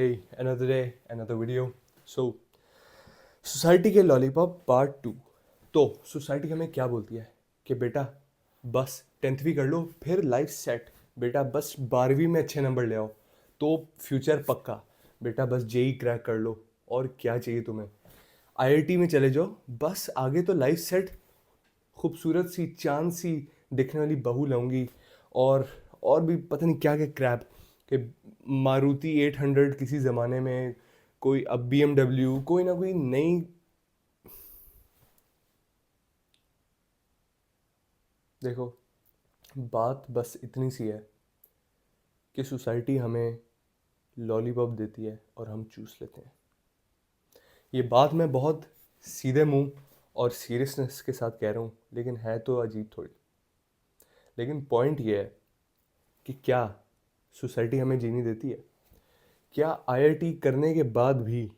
Hey, another day, another video. So, society के lollipop part 2। तो society हमें क्या बोलती है कि बेटा बस 10वीं कर लो, फिर लाइफ सेट। बेटा बस 12वीं में अच्छे नंबर ले आओ तो फ्यूचर पक्का। बेटा बस जेई क्रैक कर लो, और क्या चाहिए तुम्हें। आईआईटी में चले जाओ, बस आगे तो लाइफ सेट। खूबसूरत सी चांद सी दिखने वाली बहू लाऊंगी, और और भी पता नहीं क्या क्या क्रैप कि मारुति 800 किसी ज़माने में, कोई अब BMW, कोई ना कोई नई। देखो, बात बस इतनी सी है कि सोसाइटी हमें लॉलीपॉप देती है और हम चूस लेते हैं। ये बात मैं बहुत सीधे मुंह और सीरियसनेस के साथ कह रहा हूँ, लेकिन है तो अजीब थोड़ी। लेकिन पॉइंट ये है कि क्या सोसाइटी हमें जीनी देती है? क्या आईआईटी करने के बाद भी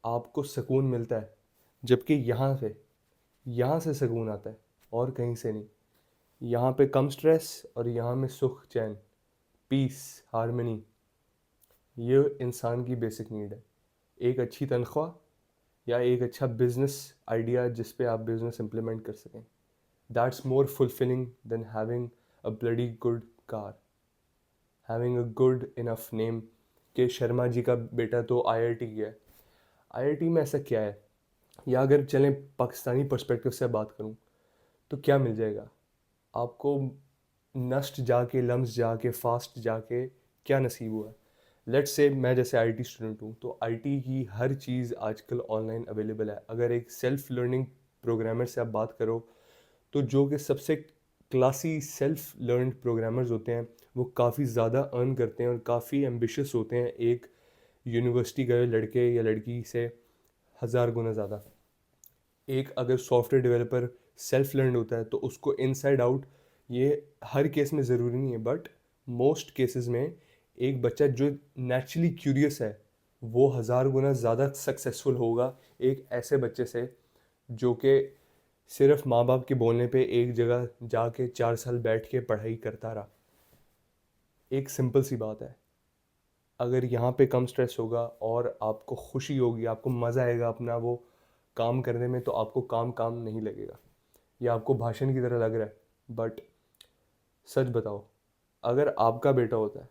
आपको सुकून मिलता है? जबकि यहाँ से सुकून आता है और कहीं से नहीं। यहाँ पे कम स्ट्रेस और यहाँ में सुख चैन, पीस, हारमनी। ये इंसान की बेसिक नीड है। एक अच्छी तनख्वाह या एक अच्छा बिजनेस आइडिया जिस पे आप बिजनेस इम्प्लीमेंट कर सकें, that's more fulfilling than having a bloody good car, having a good enough name कि शर्मा जी का बेटा तो आईआईटी गया है। आईआईटी में ऐसा क्या है? या अगर चलें पाकिस्तानी पर्सपेक्टिव से बात करूं, तो क्या मिल जाएगा आपको? नस्ट जाके, लम्स जाके, फास्ट जाके क्या नसीब हुआ है? लेट्स से मैं जैसे आईटी स्टूडेंट हूँ, तो आईटी की हर चीज़ आजकल ऑनलाइन अवेलेबल है। अगर एक सेल्फ लर्निंग प्रोग्रामर से आप बात करो, तो जो कि सबसे क्लासी सेल्फ लर्नड प्रोग्रामर्स होते हैं, वो काफ़ी ज़्यादा अर्न करते हैं और काफ़ी एम्बिशियस होते हैं एक यूनिवर्सिटी गए लड़के या लड़की से 1000 गुना ज़्यादा। एक अगर सॉफ्टवेयर डेवलपर सेल्फ लर्न होता है तो उसको इनसाइड आउट, ये हर केस में ज़रूरी नहीं है बट मोस्ट केसेस में, एक बच्चा जो नेचुरली क्यूरियस है वो 1000 गुना ज़्यादा सक्सेसफुल होगा एक ऐसे बच्चे से जो कि सिर्फ माँ बाप के बोलने पे एक जगह जाके 4 साल बैठ के पढ़ाई करता रहा। एक सिंपल सी बात है, अगर यहाँ पे कम स्ट्रेस होगा और आपको खुशी होगी, आपको मज़ा आएगा अपना वो काम करने में, तो आपको काम काम नहीं लगेगा। या आपको भाषण की तरह लग रहा है, बट सच बताओ, अगर आपका बेटा होता है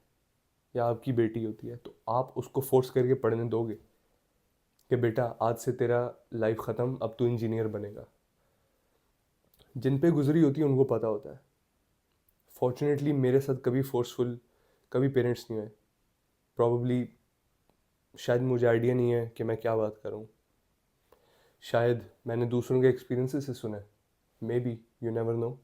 या आपकी बेटी होती है, तो आप उसको फोर्स करके पढ़ने दोगे कि बेटा आज से तेरा लाइफ ख़त्म, अब तू इंजीनियर बनेगा? जिन पे गुजरी होती है उनको पता होता है। फॉर्चुनेटली मेरे साथ कभी फोर्सफुल कभी पेरेंट्स नहीं हुए। प्रॉब्ली शायद मुझे आइडिया नहीं है कि मैं क्या बात कर रहा हूँ। शायद मैंने दूसरों के एक्सपीरियंसेस से सुना है, may be, you never know.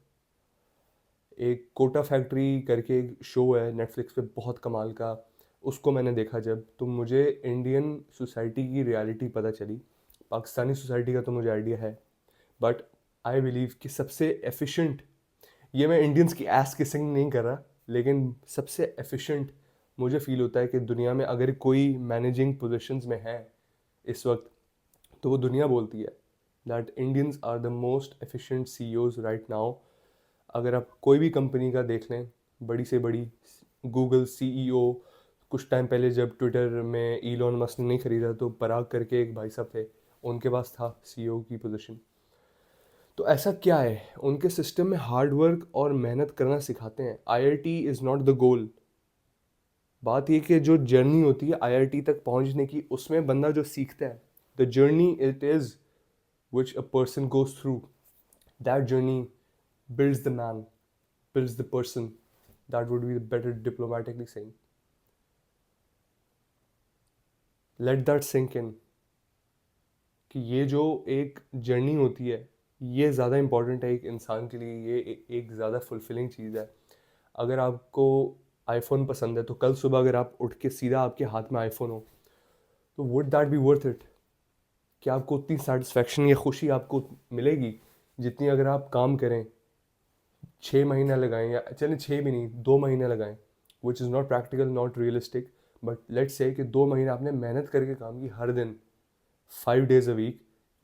एक कोटा फैक्ट्री करके एक शो है नेटफ्लिक्स पे, बहुत कमाल का। उसको मैंने देखा जब, तो मुझे इंडियन सोसाइटी की रियलिटी पता चली। पाकिस्तानी सोसाइटी का तो मुझे आइडिया है, बट आई बिलीव कि सबसे एफिशिएंट, ये मैं इंडियंस की एस किसिंग नहीं कर रहा, लेकिन सबसे एफिशिएंट मुझे फील होता है कि दुनिया में अगर कोई मैनेजिंग पोजीशंस में है इस वक्त, तो वो दुनिया बोलती है that Indians are the most efficient CEOs right now. अगर आप कोई भी कंपनी का देख लें, बड़ी से बड़ी, गूगल सीईओ, कुछ टाइम पहले जब ट्विटर में इलॉन मस्क ने नहीं खरीदा, तो पराग करके एक भाई साहब थे, उनके पास था सीईओ की पोजीशन। तो ऐसा क्या है उनके सिस्टम में? हार्ड वर्क और मेहनत करना सिखाते हैं। IIT is not the goal. बात ये कि जो जर्नी होती है आईआईटी तक पहुंचने की, उसमें बंदा जो सीखता है, the journey it is which a person goes through, that journey builds the man, builds the person. That would be better diplomatically saying. Let that sink in कि ये जो एक जर्नी होती है, ये ज़्यादा इम्पॉर्टेंट है एक इंसान के लिए। ये एक ज़्यादा फुलफिलिंग चीज़ है। अगर आपको आईफोन पसंद है, तो कल सुबह अगर आप उठ के सीधा आपके हाथ में आईफोन हो, तो would that B worth it? क्या आपको उतनी सेटिस्फैक्शन या खुशी आपको मिलेगी जितनी अगर आप काम करें, 6 महीना लगाएं, या चलें 6 भी नहीं, 2 महीने लगाएं, which is not practical, not realistic, but let's say कि 2 महीने आपने मेहनत करके काम की हर दिन, 5 days a week।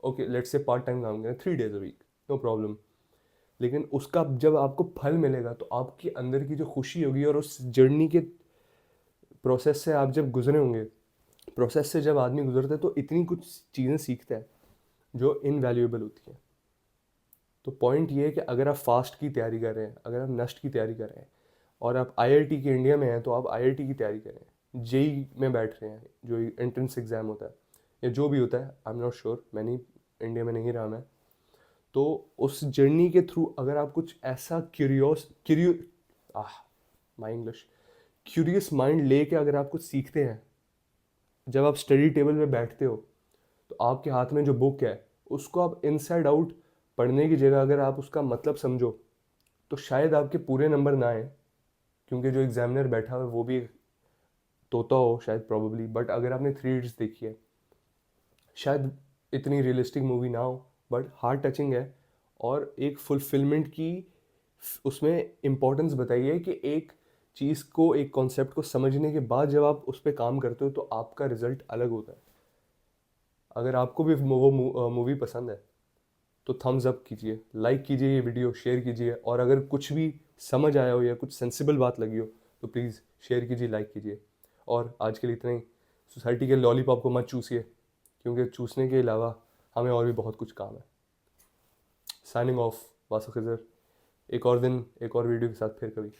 Okay, let's say part time काम करें 3 days a week, no problem. लेकिन उसका जब आपको फल मिलेगा, तो आपके अंदर की जो खुशी होगी और उस जर्नी के प्रोसेस से आप जब गुजरे होंगे, प्रोसेस से जब आदमी गुजरता है तो इतनी कुछ चीज़ें सीखता है जो इनवैल्यूएबल होती हैं। तो पॉइंट ये है कि अगर आप फास्ट की तैयारी कर रहे हैं, अगर आप नस्ट की तैयारी कर रहे हैं और आप आईआईटी के इंडिया में हैं, तो आप आईआईटी की तैयारी करें। जेई में बैठ रहे हैं, जो एंट्रेंस एग्ज़ाम होता है या जो भी होता है, आई एम नॉट श्योर, मैंने इंडिया में नहीं रहा मैं। तो उस जर्नी के थ्रू अगर आप कुछ ऐसा माई इंग्लिश क्यूरियस माइंड लेके अगर आप कुछ सीखते हैं, जब आप स्टडी टेबल पे बैठते हो तो आपके हाथ में जो बुक है उसको आप इनसाइड आउट पढ़ने की जगह अगर आप उसका मतलब समझो, तो शायद आपके पूरे नंबर ना आए, क्योंकि जो एग्जामिनर बैठा हुआ है वो भी तोता हो शायद, प्रोबेबली। बट अगर आपने थ्री इडियट्स देखी है, शायद इतनी रियलिस्टिक मूवी ना हो, बट हार्ट टचिंग है। और एक फुलफिलमेंट की उसमें इम्पोर्टेंस बताई है कि एक चीज़ को, एक कॉन्सेप्ट को समझने के बाद जब आप उस पर काम करते हो तो आपका रिजल्ट अलग होता है। अगर आपको भी वो मूवी पसंद है तो थम्स अप कीजिए, लाइक कीजिए ये वीडियो, शेयर कीजिए। और अगर कुछ भी समझ आया हो या कुछ सेंसिबल बात लगी हो तो प्लीज़ शेयर कीजिए, लाइक कीजिए। और आज के लिए इतना ही। सोसाइटी के लॉलीपॉप को मत चूसिए, क्योंकि चूसने के अलावा हमें और भी बहुत कुछ काम है। Signing off, Vasu Khizar. एक और दिन एक और वीडियो के साथ फिर कभी।